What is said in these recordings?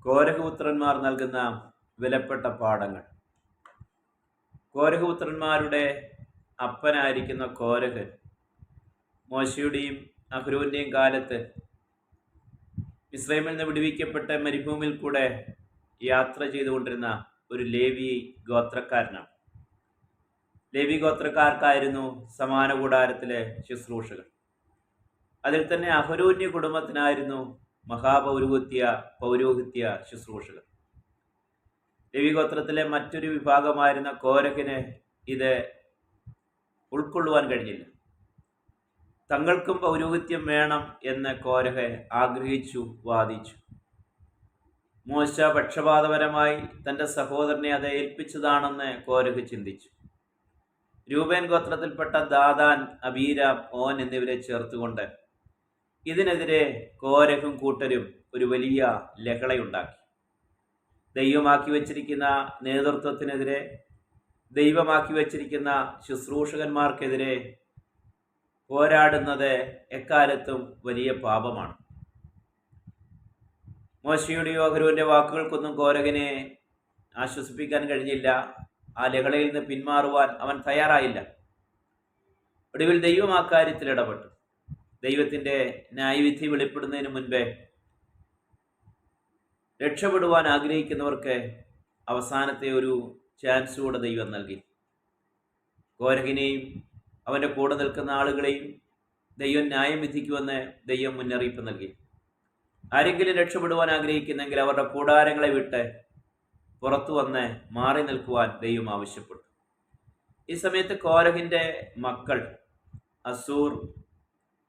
കോരഹപുത്രന്മാർ നൽകുന്ന വിലപ്പെട്ട പാഠങ്ങൾ. കോരഹപുത്രന്മാരുടെ അപ്പനായിരിക്കുന്ന കോരഹ് മോശയുടെയും അഹ്റോന്റെയും കാലത്ത് മിസ്രൈമിൽ നിന്ന് വിടുവിക്കപ്പെട്ട മരുഭൂമിയിൽ കൂടെ യാത്ര ചെയ്തുകൊണ്ടിരുന്ന ഒരു ലേവി ഗോത്രക്കാരനാണ്. ലേവി ഗോത്രക്കാർക്കായിരുന്നു സമാന കൂടാരത്തിലെ ശുശ്രൂഷകൾ. അതിൽ തന്നെ അഹരോന്യ കുടുംബത്തിനായിരുന്നു പൗരോഹിത്യ ശുശ്രൂഷകൾ. ലേവി ഗോത്രത്തിലെ മറ്റൊരു വിഭാഗമായിരുന്ന കോരഹിന് ഇത് ഉൾക്കൊള്ളുവാൻ കഴിഞ്ഞില്ല. തങ്ങൾക്കും പൗരോഹിത്യം വേണം എന്ന് കോരഹ് ആഗ്രഹിച്ചു, വാദിച്ചു. മോശ പക്ഷപാതപരമായി തൻ്റെ സഹോദരനെ അത് ഏൽപ്പിച്ചതാണെന്ന് കോരഹ് ചിന്തിച്ചു. രൂബേൻ ഗോത്രത്തിൽപ്പെട്ട ദാദാൻ, അബീരാം, ഓൻ എന്നിവരെ ചേർത്തുകൊണ്ട് ഇതിനെതിരെ കോരഹും കൂട്ടരും ഒരു വലിയ ലഹളയുണ്ടാക്കി. ദൈവമാക്കി വച്ചിരിക്കുന്ന നേതൃത്വത്തിനെതിരെ, ദൈവമാക്കി വച്ചിരിക്കുന്ന ശുശ്രൂഷകന്മാർക്കെതിരെ പോരാടുന്നത് എക്കാലത്തും വലിയ പാപമാണ്. മോശയുടെയോ അഹരോന്റെ വാക്കുകൾക്കൊന്നും കോരഹിനെ ആശ്വസിപ്പിക്കാൻ കഴിഞ്ഞില്ല. ആ ലഹളയിൽ നിന്ന് പിന്മാറുവാൻ അവൻ തയ്യാറായില്ല. ഒടുവിൽ ദൈവം ആ കാര്യത്തിൽ ഇടപെട്ടു. ദൈവത്തിൻ്റെ ന്യായവിധി വെളിപ്പെടുന്നതിന് മുൻപേ രക്ഷപ്പെടുവാൻ ആഗ്രഹിക്കുന്നവർക്ക് അവസാനത്തെ ഒരു ചാൻസ് കൂടെ ദൈവം നൽകി. കോരഹിനെയും അവൻ്റെ കൂടെ നിൽക്കുന്ന ആളുകളെയും ദൈവം ന്യായം വിധിക്കുമെന്ന് ദൈവം മുന്നറിയിപ്പ് നൽകി. ആരെങ്കിലും രക്ഷപ്പെടുവാൻ ആഗ്രഹിക്കുന്നെങ്കിൽ അവരുടെ കൂടാരങ്ങളെ വിട്ട് പുറത്തു വന്ന് മാറി നിൽക്കുവാൻ ദൈവം ആവശ്യപ്പെട്ടു. ഈ സമയത്ത് കോരഹിൻ്റെ മക്കൾ അസൂർ,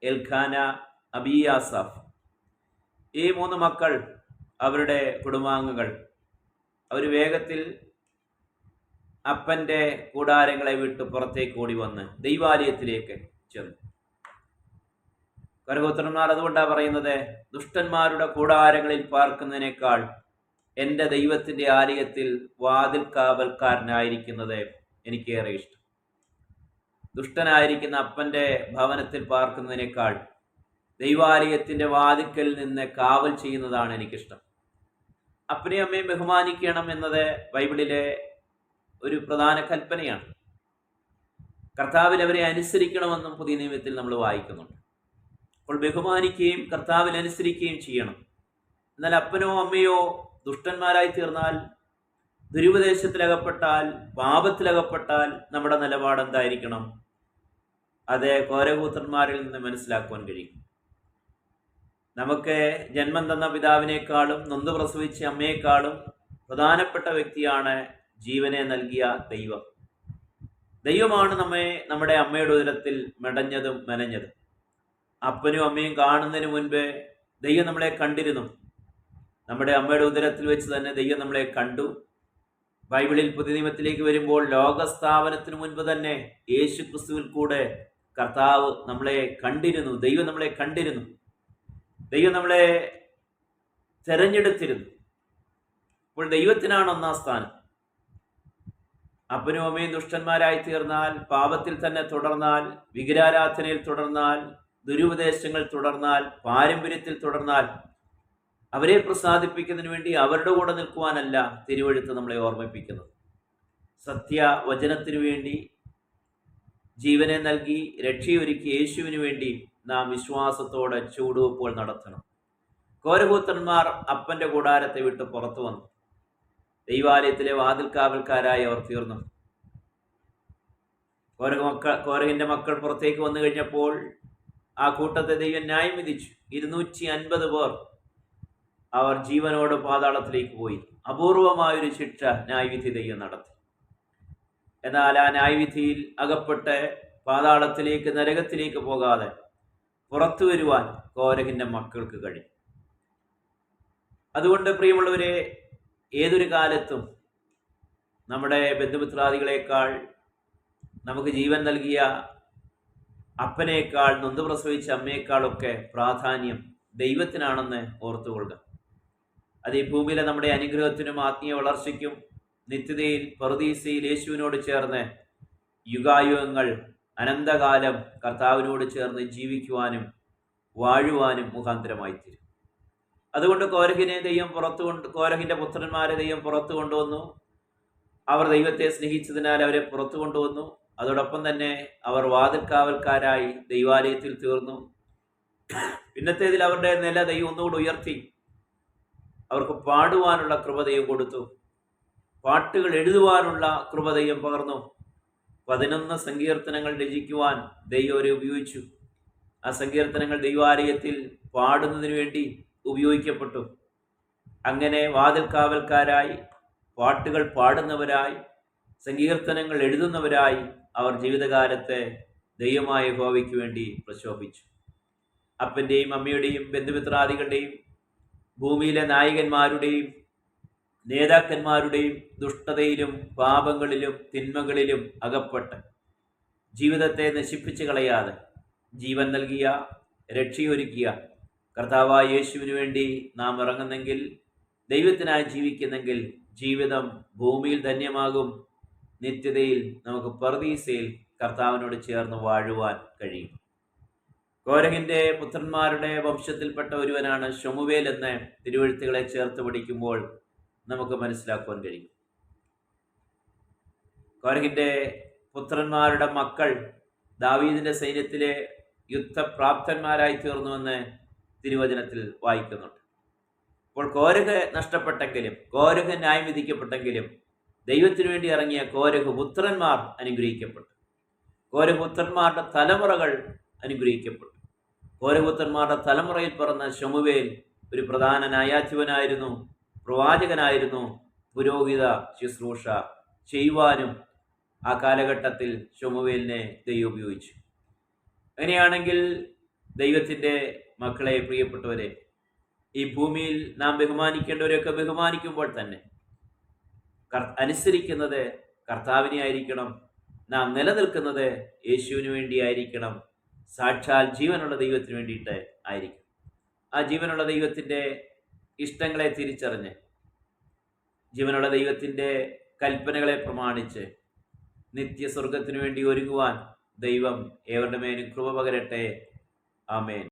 എൽഖാന, അബിയാസാഫ്, ഈ 3 മക്കൾ, അവരുടെ കുടുംബാംഗങ്ങൾ, അവർ വേഗത്തിൽ അപ്പൻ്റെ കൂടാരങ്ങളെ വിട്ട് പുറത്തേക്ക് ഓടി വന്ന് ദൈവാലയത്തിലേക്ക് ചെന്നു. കോരഹപുത്രന്മാർ അതുകൊണ്ടാണ് പറയുന്നത്, ദുഷ്ടന്മാരുടെ കൂടാരങ്ങളിൽ പാർക്കുന്നതിനേക്കാൾ എൻ്റെ ദൈവത്തിൻ്റെ ആലയത്തിൽ വാതിൽ കാവൽക്കാരനായിരിക്കുന്നത് എനിക്കേറെ ഇഷ്ടം. ദുഷ്ടനായിരിക്കുന്ന അപ്പൻ്റെ ഭവനത്തിൽ പാർക്കുന്നതിനേക്കാൾ ദൈവാലയത്തിൻ്റെ വാതിൽക്കൽ നിന്ന് കാവൽ ചെയ്യുന്നതാണ് എനിക്കിഷ്ടം. അപ്പനെയും അമ്മയും ബഹുമാനിക്കണം എന്നത് ബൈബിളിലെ ഒരു പ്രധാന കൽപ്പനയാണ്. കർത്താവിൽ അവരെ അനുസരിക്കണമെന്നും പുതിയ നിയമത്തിൽ നമ്മൾ വായിക്കുന്നുണ്ട്. അപ്പോൾ ബഹുമാനിക്കുകയും കർത്താവിൽ അനുസരിക്കുകയും ചെയ്യണം. എന്നാൽ അപ്പനോ അമ്മയോ ദുഷ്ടന്മാരായി തീർന്നാൽ, ദുരുപദേശത്തിലകപ്പെട്ടാൽ, പാപത്തിലകപ്പെട്ടാൽ നമ്മുടെ നിലപാട് എന്തായിരിക്കണം? അത് കോരഹപുത്രന്മാരിൽ നിന്ന് മനസ്സിലാക്കുവാൻ കഴിയും. നമുക്ക് ജന്മം തന്ന പിതാവിനേക്കാളും നൊന്ത് പ്രസവിച്ച അമ്മയെക്കാളും പ്രധാനപ്പെട്ട വ്യക്തിയാണ് ജീവനെ നൽകിയ ദൈവം. ദൈവമാണ് നമ്മുടെ അമ്മയുടെ ഉദരത്തിൽ മെടഞ്ഞതും മെനഞ്ഞതും. അപ്പനും അമ്മയും കാണുന്നതിന് മുൻപ് ദൈവം നമ്മളെ കണ്ടിരുന്നു. നമ്മുടെ അമ്മയുടെ ഉദരത്തിൽ വെച്ച് തന്നെ ദൈവം നമ്മളെ കണ്ടു. ബൈബിളിൽ പുതിയ നിയമത്തിലേക്ക് വരുമ്പോൾ ലോകസ്ഥാപനത്തിന് മുൻപ് തന്നെ യേശു ക്രിസ്തുവിൽ കൂടെ കർത്താവ് നമ്മളെ കണ്ടിരുന്നു. ദൈവം നമ്മളെ കണ്ടിരുന്നു. ദൈവം നമ്മളെ തെരഞ്ഞെടുത്തിരുന്നു. അപ്പോൾ ദൈവത്തിനാണ് 1-ാം സ്ഥാനം. അപ്പനും അമ്മയും ദുഷ്ടന്മാരായി തീർന്നാൽ, പാപത്തിൽ തന്നെ തുടർന്നാൽ, വിഗ്രഹാരാധനയിൽ തുടർന്നാൽ, ദുരുപദേശങ്ങൾ തുടർന്നാൽ, പാരമ്പര്യത്തിൽ തുടർന്നാൽ, അവരെ പ്രസാദിപ്പിക്കുന്നതിന് വേണ്ടി അവരുടെ കൂടെ നിൽക്കുവാനല്ല തിരുവെഴുത്ത് നമ്മളെ ഓർമ്മിപ്പിക്കുന്നത്. സത്യവചനത്തിനു വേണ്ടി ജീവനെ നൽകി രക്ഷയൊരുക്കി യേശുവിന് വേണ്ടി നാം വിശ്വാസത്തോടെ ചുവടുവെപ്പുകൾ നടത്തണം. കോരഹപുത്രന്മാർ അപ്പൻ്റെ കൂടാരത്തെ വിട്ട് പുറത്തു വന്നു. ദൈവാലയത്തിലെ വാതിൽ കാവൽക്കാരായി അവർ തീർന്നു. കോരഹിന്റെ മക്കൾ പുറത്തേക്ക് വന്നു കഴിഞ്ഞപ്പോൾ ആ കൂട്ടത്തെ ദൈവം ന്യായം വിധിച്ചു. 250 പേർ അവർ ജീവനോട് പാതാളത്തിലേക്ക് പോയി. അപൂർവമായൊരു ശിക്ഷ ന്യായവിധി ദൈവം നടത്തി. എന്നാൽ ആ ന്യായവിധിയിൽ അകപ്പെട്ട് പാതാളത്തിലേക്ക്, നരകത്തിലേക്ക് പോകാതെ പുറത്തു വരുവാൻ കോരഹിന്റെ മക്കൾക്ക് കഴിയും. അതുകൊണ്ട് പ്രിയമുള്ളവരെ, ഏതൊരു കാലത്തും നമ്മുടെ ബന്ധുമിത്രാദികളെക്കാൾ, നമുക്ക് ജീവൻ നൽകിയ അപ്പനേക്കാൾ, നൊന്ത് പ്രസവിച്ച അമ്മയെക്കാളൊക്കെ പ്രാധാന്യം ദൈവത്തിനാണെന്ന് ഓർത്തുകൊള്ളുക. അത് ഈ ഭൂമിയിലെ നമ്മുടെ അനുഗ്രഹത്തിനും ആത്മീയ വളർച്ചയ്ക്കും നിത്യതയിൽ പറുദീസയിൽ യേശുവിനോട് ചേർന്ന് യുഗായുഗങ്ങൾ അനന്തകാലം കർത്താവിനോട് ചേർന്ന് ജീവിക്കുവാനും വാഴുവാനും മുഖാന്തരമായി തീരും. അതുകൊണ്ട് കോരഹിന്റെ പുത്രന്മാരെ ദൈവം പുറത്തു കൊണ്ടുവന്നു. അവർ ദൈവത്തെ സ്നേഹിച്ചതിനാൽ അവരെ പുറത്തു കൊണ്ടുവന്നു. അതോടൊപ്പം തന്നെ അവർ വാതിൽക്കാവൽക്കാരായി ദൈവാലയത്തിൽ തീർന്നു. പിന്നത്തേതിൽ അവരുടെ നില ദൈവം ഒന്നുകൂടി ഉയർത്തി. അവർക്ക് പാടുവാനുള്ള കൃപ ദൈവം കൊടുത്തു. പാട്ടുകൾ എഴുതുവാനുള്ള കൃപ ദൈവം പകർന്നു. 11 സങ്കീർത്തനങ്ങൾ രചിക്കുവാൻ ദൈവം അവരെ ഉപയോഗിച്ചു. ആ സങ്കീർത്തനങ്ങൾ ദൈവാലയത്തിൽ പാടുന്നതിന് വേണ്ടി ഉപയോഗിക്കപ്പെട്ടു. അങ്ങനെ വാതിൽക്കാവൽക്കാരായി, പാട്ടുകൾ പാടുന്നവരായി, സങ്കീർത്തനങ്ങൾ എഴുതുന്നവരായി അവർ ജീവിതകാലത്തെ ദൈവമായ യഹോവയ്ക്ക് വേണ്ടി പ്രശോഭിച്ചു. അപ്പൻ്റെയും അമ്മയുടെയും ബന്ധുമിത്രാദികളുടെയും ഭൂമിയിലെ നായകന്മാരുടെയും നേതാക്കന്മാരുടെയും ദുഷ്ടതയിലും പാപങ്ങളിലും തിന്മകളിലും അകപ്പെട്ട് ജീവിതത്തെ നശിപ്പിച്ചു കളയാതെ ജീവൻ നൽകിയ, രക്ഷയൊരുക്കിയ കർത്താവായ യേശുവിന് വേണ്ടി നാം ഇറങ്ങുന്നെങ്കിൽ, ദൈവത്തിനായി ജീവിക്കുന്നെങ്കിൽ ജീവിതം ഭൂമിയിൽ ധന്യമാകും. നിത്യതയിൽ നമുക്ക് പർദീസയിൽ കർത്താവിനോട് ചേർന്ന് വാഴുവാൻ കഴിയും. കോരഹിന്റെ പുത്രന്മാരുടെ വംശത്തിൽപ്പെട്ട ഒരുവനാണ് ശമൂവേൽ എന്ന് തിരുവെഴുത്തുകളെ ചേർത്ത് പഠിക്കുമ്പോൾ നമുക്ക് മനസ്സിലാക്കുവാൻ കഴിയും. കോരഹിന്റെ പുത്രന്മാരുടെ മക്കൾ ദാവീദിന്റെ സൈന്യത്തിലെ യുദ്ധപ്രാപ്തന്മാരായി തീർന്നുവെന്ന് തിരുവചനത്തിൽ വായിക്കുന്നുണ്ട്. അപ്പോൾ കോരഹ് നഷ്ടപ്പെട്ടെങ്കിലും, കോരഹ് ന്യായം വിധിക്കപ്പെട്ടെങ്കിലും, ദൈവത്തിനു വേണ്ടി ഇറങ്ങിയ കോരഹ് പുത്രന്മാർ അനുഗ്രഹിക്കപ്പെട്ടു. കോരഹ് പുത്രന്മാരുടെ തലമുറകൾ അനുഗ്രഹിക്കപ്പെട്ടു. കോരഹ് പുത്രന്മാരുടെ തലമുറയിൽ പിറന്ന ശമൂവേൽ ഒരു പ്രധാന ന്യായാധിപനായിരുന്നു, പ്രവാചകനായിരുന്നു. പുരോഹിത ശുശ്രൂഷ ചെയ്യുവാനും ആ കാലഘട്ടത്തിൽ ശമൂവേലിനെ ദൈവം ഉപയോഗിച്ചു. അങ്ങനെയാണെങ്കിൽ ദൈവത്തിൻ്റെ മക്കളെ, പ്രിയപ്പെട്ടവരെ, ഈ ഭൂമിയിൽ നാം ബഹുമാനിക്കേണ്ടവരെയൊക്കെ ബഹുമാനിക്കുമ്പോൾ തന്നെ അനുസരിക്കുന്നത് കർത്താവിനെ ആയിരിക്കണം. നാം നിലനിൽക്കുന്നത് യേശുവിന് വേണ്ടിയായിരിക്കണം. സാക്ഷാൽ ജീവനുള്ള ദൈവത്തിന് വേണ്ടിയിട്ട് ആയിരിക്കും. ആ ജീവനുള്ള ദൈവത്തിൻ്റെ ഇഷ്ടങ്ങളെ തിരിച്ചറിഞ്ഞ്, ജീവനുള്ള ദൈവത്തിൻ്റെ കൽപ്പനകളെ പ്രമാണിച്ച് നിത്യസ്വർഗത്തിനു വേണ്ടി ഒരുങ്ങുവാൻ ദൈവം ഏവരുടെ മേലും കൃപ പകരട്ടെ. ആമേൻ.